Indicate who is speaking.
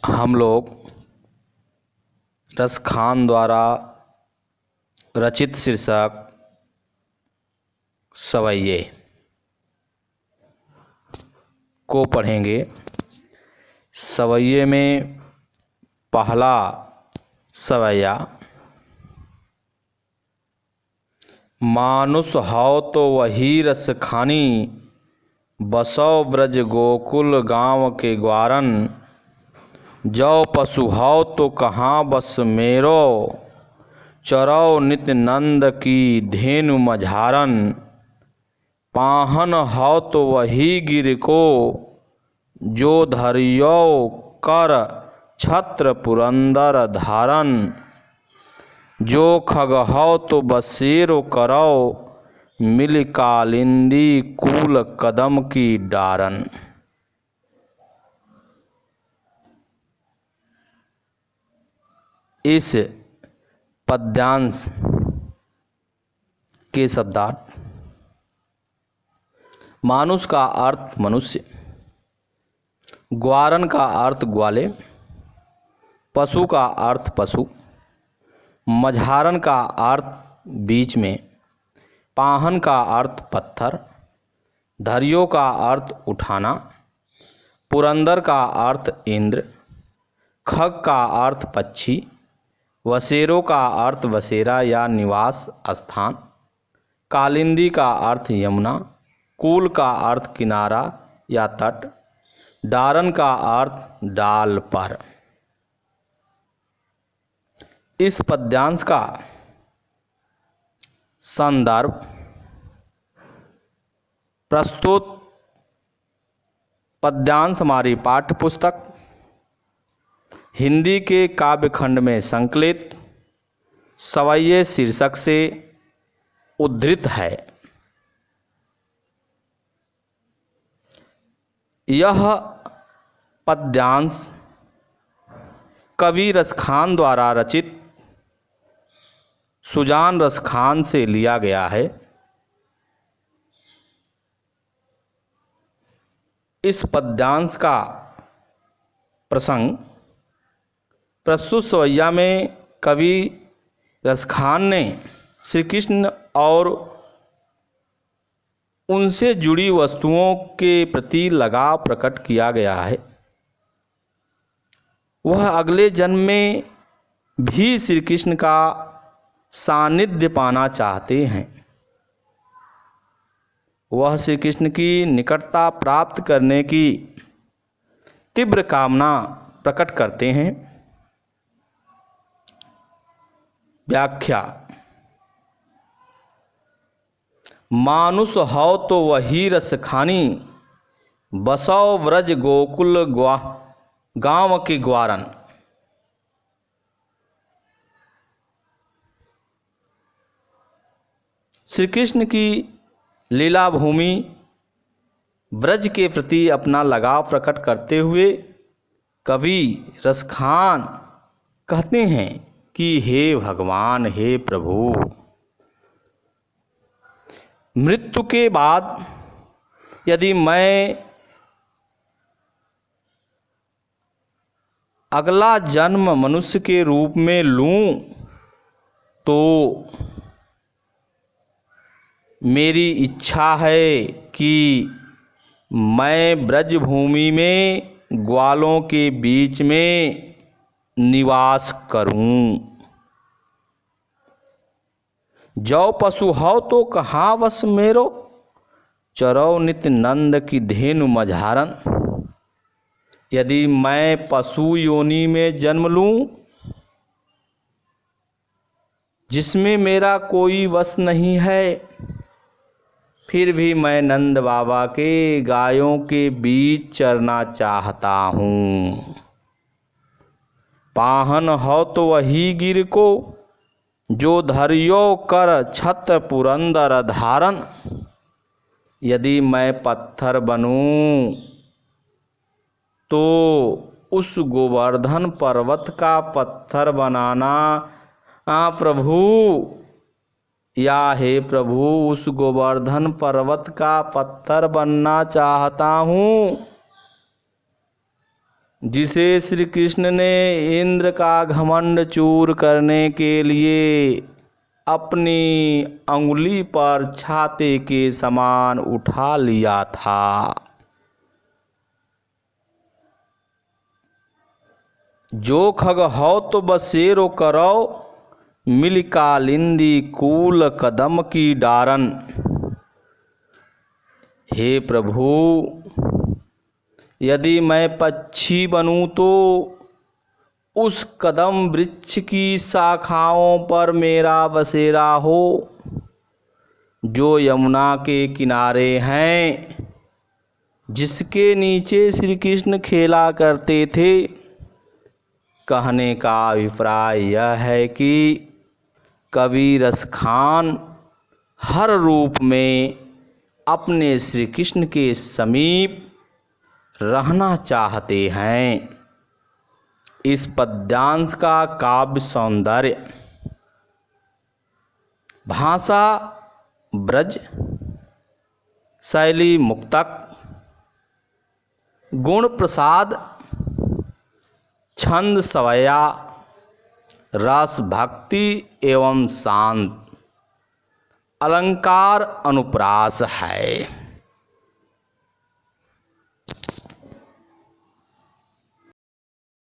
Speaker 1: हम लोग रसखान द्वारा रचित शीर्षक सवैये को पढ़ेंगे। सवैये में पहला सवैया, मानुष हौ तो वही रस खानी, बसौ ब्रज गोकुल गाँव के ग्वारन, जौ पशु हौ तो कहाँ बस मेरो, चरौ नित नंद की धेनु मझारन, पाहन हौ तो वही गिर को, जो धरियो कर छत्र पुरंदर धारन, जो खग हौ तो बसेरो करौ, मिल कालिंदी कूल कदम की डारन। इस पद्यांश के शब्दार्थ: मानुष का अर्थ मनुष्य, ग्वारन का अर्थ ग्वाले, पशु का अर्थ पशु, मझारन का अर्थ बीच में, पाहन का अर्थ पत्थर, धरियो का अर्थ उठाना, पुरंदर का अर्थ इंद्र, खग का अर्थ पक्षी, वसेरो का अर्थ वसेरा या निवास स्थान, कालिंदी का अर्थ यमुना, कूल का अर्थ किनारा या तट, डारन का अर्थ डाल पर। इस पद्यांश का संदर्भ: प्रस्तुत पद्यांश हमारी पाठ्य पुस्तक हिंदी के काव्यखंड में संकलित सवैये शीर्षक से उद्धृत है। यह पद्यांश कवि रसखान द्वारा रचित सुजान रसखान से लिया गया है। इस पद्यांश का प्रसंग प्रस्तुत सवैया में कवि रसखान ने श्री कृष्ण और उनसे जुड़ी वस्तुओं के प्रति लगाव प्रकट किया गया है। वह अगले जन्म में भी श्री कृष्ण का सानिध्य पाना चाहते हैं। वह श्री कृष्ण की निकटता प्राप्त करने की तीव्र कामना प्रकट करते हैं। व्याख्या: मानुष हौ तो वही रस खानी, बसौ व्रज गोकुल गाँव के ग्वारन। श्री कृष्ण की लीला भूमि ब्रज के प्रति अपना लगाव प्रकट करते हुए कवि रसखान कहते हैं कि हे भगवान, हे प्रभु, मृत्यु के बाद यदि मैं अगला जन्म मनुष्य के रूप में लूं तो मेरी इच्छा है कि मैं ब्रजभूमि में ग्वालों के बीच में निवास करूं। जौ पशु हौ तो कहाँ वस मेरो, चरौ नित नंद की धेनु मझारन। यदि मैं पशु योनि में जन्म लूं जिसमें मेरा कोई वश नहीं है, फिर भी मैं नंद बाबा के गायों के बीच चरना चाहता हूँ। पाहन हौ तो वही गिर को, जो धरियो कर छत्र पुरंदर धारन। यदि मैं पत्थर बनूं तो उस गोवर्धन पर्वत का पत्थर बनाना प्रभु, या हे प्रभु, उस गोवर्धन पर्वत का पत्थर बनना चाहता हूँ। जिसे श्री कृष्ण ने इंद्र का घमंड चूर करने के लिए अपनी अंगुली पर छाते के समान उठा लिया था। जो खग हो तो बसेरो करो, मिल कालिंदी कूल कदम की डारन। हे प्रभु, यदि मैं पक्षी बनूं तो उस कदम वृक्ष की शाखाओं पर मेरा बसेरा हो, जो यमुना के किनारे हैं, जिसके नीचे श्री कृष्ण खेला करते थे। कहने का अभिप्राय यह है कि कवि रसखान हर रूप में अपने श्री कृष्ण के समीप रहना चाहते हैं। इस पद्यांश का काव्य सौंदर्य, भाषा ब्रज, शैली मुक्तक, गुण प्रसाद, छंद सवैया, रस भक्ति एवं शांत, अलंकार अनुप्रास है।